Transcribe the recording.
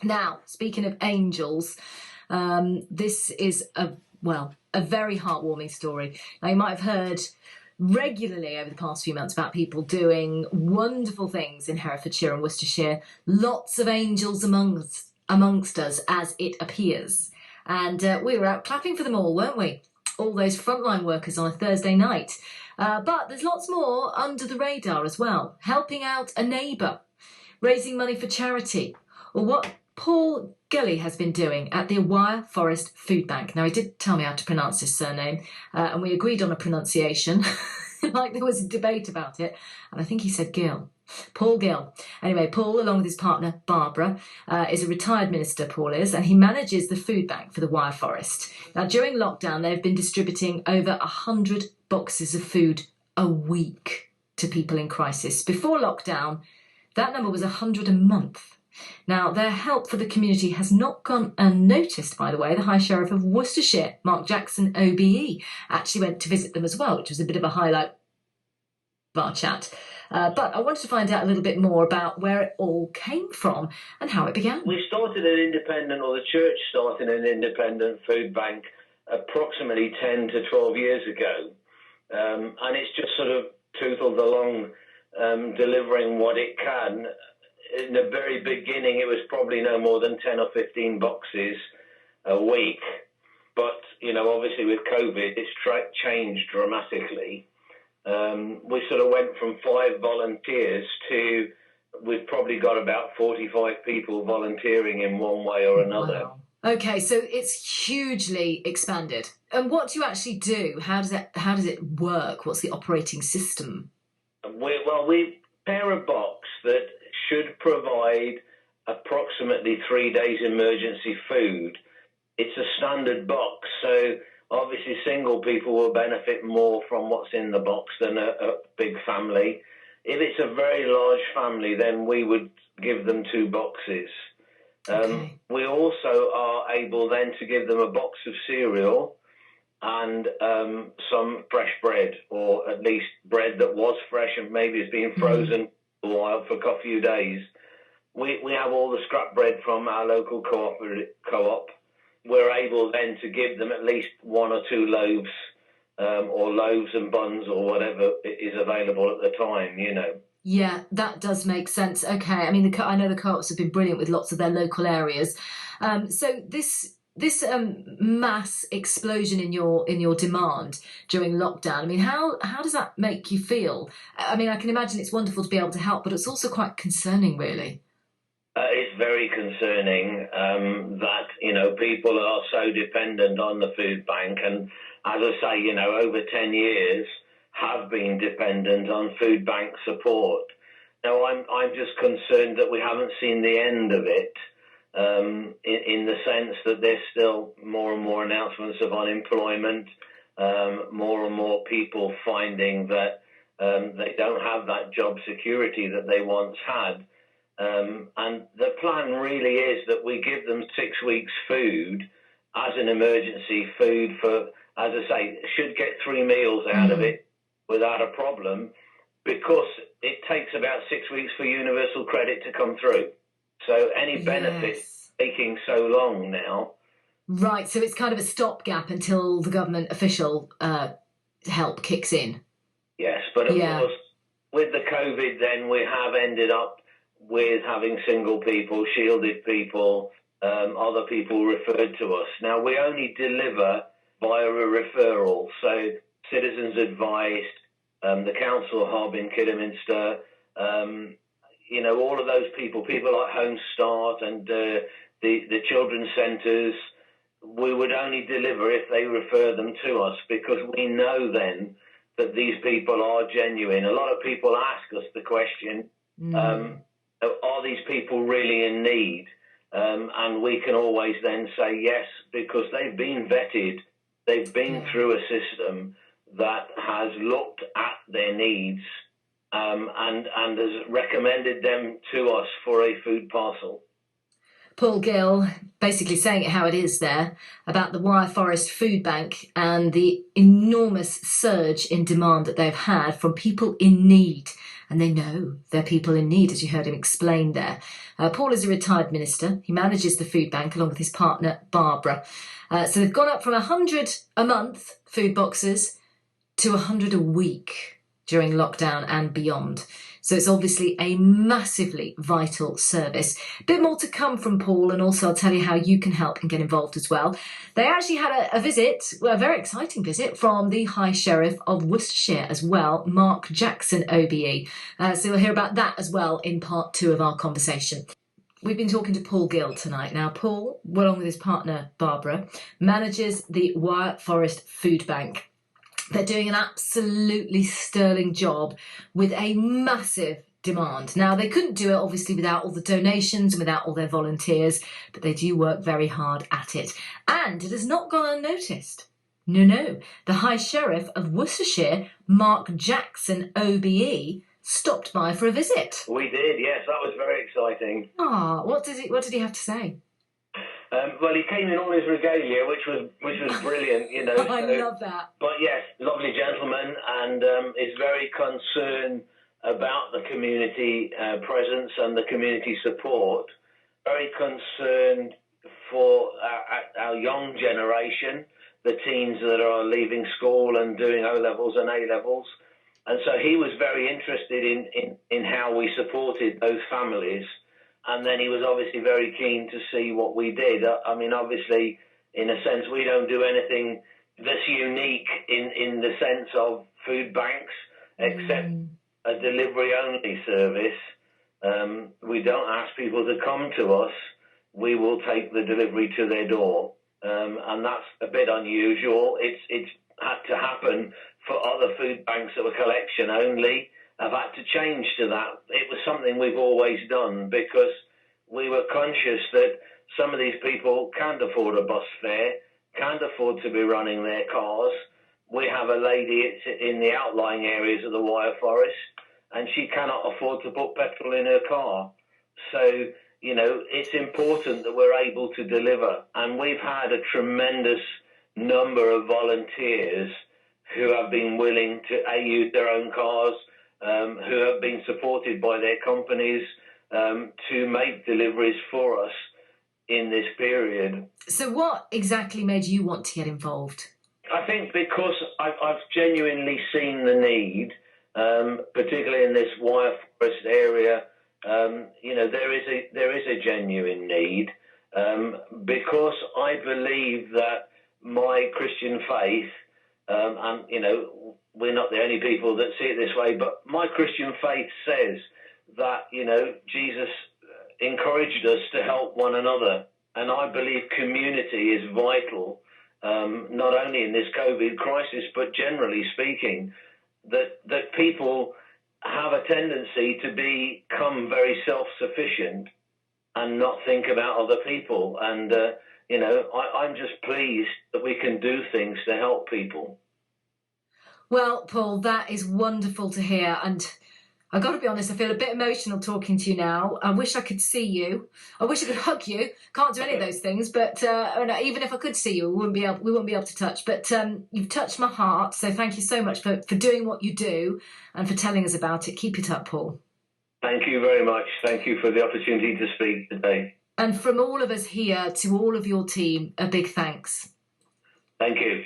Now, speaking of angels, this is a very heartwarming story. Now, you might have heard regularly over the past few months about people doing wonderful things in Herefordshire and Worcestershire. Lots of angels amongst us, as it appears. And we were out clapping for them all, weren't we? All those frontline workers on a Thursday night. But there's lots more under the radar as well. Helping out a neighbour, raising money for charity, or what Paul Guille has been doing at the Wyre Forest Food Bank. Now, he did tell me how to pronounce his surname, and we agreed on a pronunciation, like there was a debate about it, and I think he said Gill. Paul Guille. Anyway, Paul, along with his partner, Barbara, is a retired minister, Paul is, and he manages the food bank for the Wyre Forest. Now, during lockdown, they've been distributing over 100 boxes of food a week to people in crisis. Before lockdown, that number was 100 a month. Now, their help for the community has not gone unnoticed, by the way. The High Sheriff of Worcestershire, Mark Jackson, OBE, actually went to visit them as well, which was a bit of a highlight of our chat. But I wanted to find out a little bit more about where it all came from and how it began. We started an independent, or the church started an independent food bank approximately 10 to 12 years ago. And it's just sort of toothled along, delivering what it can. In the very beginning, it was probably no more than 10 or 15 boxes a week. But, you know, obviously with COVID, it's changed dramatically. We sort of went from 5 volunteers to we've probably got about 45 people volunteering in one way or another. Wow. Okay, so it's hugely expanded. And what do you actually do? How does it work? What's the operating system? We pair a box that should provide approximately 3 days emergency food. It's a standard box, so obviously single people will benefit more from what's in the box than a big family. If it's a very large family, then we would give them 2 boxes. Okay. We also are able then to give them a box of cereal and some fresh bread, or at least bread that was fresh and maybe has been frozen a while for a few days. We have all the scrap bread from our local co-op. We're able then to give them at least 1 or 2 loaves, or loaves and buns or whatever is available at the time, you know. Yeah, that does make sense. Okay, I mean, I know the co-ops have been brilliant with lots of their local areas. So this mass explosion in your demand during lockdown, I mean, how does that make you feel? I mean, I can imagine it's wonderful to be able to help, but it's also quite concerning, really. It's very concerning that, you know, people are so dependent on the food bank, and as I say, you know, over 10 years have been dependent on food bank support. Now, I'm just concerned that we haven't seen the end of it, in the sense that there's still more and more announcements of unemployment, more and more people finding that they don't have that job security that they once had. And the plan really is that we give them 6 weeks food as an emergency food for, as I say, should get 3 meals out of it without a problem, because it takes about 6 weeks for universal credit to come through. So any benefit taking so long now. Right, so it's kind of a stopgap until the government official help kicks in. Yes, but of course, with the COVID then we have ended up with having single people, shielded people, other people referred to us. Now, we only deliver via a referral, so citizens advised, the council hub in Kidderminster, you know, all of those people like Home Start and the children's centres, we would only deliver if they refer them to us, because we know then that these people are genuine. A lot of people ask us the question, are these people really in need? And we can always then say yes, because they've been vetted. They've been through a system that has looked at their needs and has recommended them to us for a food parcel. Paul Guille basically saying it how it is there about the Wyre Forest Food Bank and the enormous surge in demand that they've had from people in need. and they know they're people in need, as you heard him explain there. Paul is a retired minister. He manages the food bank along with his partner, Barbara. So they've gone up from 100 a month food boxes to 100 a week during lockdown and beyond. So it's obviously a massively vital service. A bit more to come from Paul, and also I'll tell you how you can help and get involved as well. They actually had a visit, a very exciting visit, from the High Sheriff of Worcestershire as well, Mark Jackson OBE. So you'll hear about that as well in part 2 of our conversation. We've been talking to Paul Guille tonight. Now, Paul, along with his partner Barbara, manages the Wyre Forest Food Bank. They're doing an absolutely sterling job with a massive demand. Now, they couldn't do it, obviously, without all the donations and without all their volunteers, but they do work very hard at it. And it has not gone unnoticed. No. The High Sheriff of Worcestershire, Mark Jackson OBE, stopped by for a visit. We did, yes. That was very exciting. What did he have to say? Well, he came in all his regalia, which was brilliant, you know. I love that. But yes, lovely gentleman, and is very concerned about the community presence and the community support. Very concerned for our young generation, the teens that are leaving school and doing O-levels and A-levels. And so he was very interested in how we supported those families. And then he was obviously very keen to see what we did. I mean, obviously, in a sense, we don't do anything that's unique in the sense of food banks, except a delivery-only service. We don't ask people to come to us. We will take the delivery to their door. And that's a bit unusual. It's had to happen for other food banks that were collection only. Have had to change to that. It was something we've always done because we were conscious that some of these people can't afford a bus fare, can't afford to be running their cars. We have a lady in the outlying areas of the Wyre Forest, and she cannot afford to put petrol in her car. So, you know, it's important that we're able to deliver. And we've had a tremendous number of volunteers who have been willing to use their own cars, who have been supported by their companies to make deliveries for us in this period. So what exactly made you want to get involved? I think because I've genuinely seen the need, particularly in this Wyre Forest area. You know, there is a genuine need because I believe that my Christian faith, and, you know, we're not the only people that see it this way, but my Christian faith says that, you know, Jesus encouraged us to help one another. And I believe community is vital, not only in this COVID crisis, but generally speaking, that people have a tendency to become very self-sufficient and not think about other people. And, you know, I'm just pleased that we can do things to help people. Well, Paul, that is wonderful to hear. And I've got to be honest, I feel a bit emotional talking to you now. I wish I could see you. I wish I could hug you. Can't do any of those things. But even if I could see you, we wouldn't be able to touch. But you've touched my heart. So thank you so much for doing what you do and for telling us about it. Keep it up, Paul. Thank you very much. Thank you for the opportunity to speak today. And from all of us here to all of your team, a big thanks. Thank you.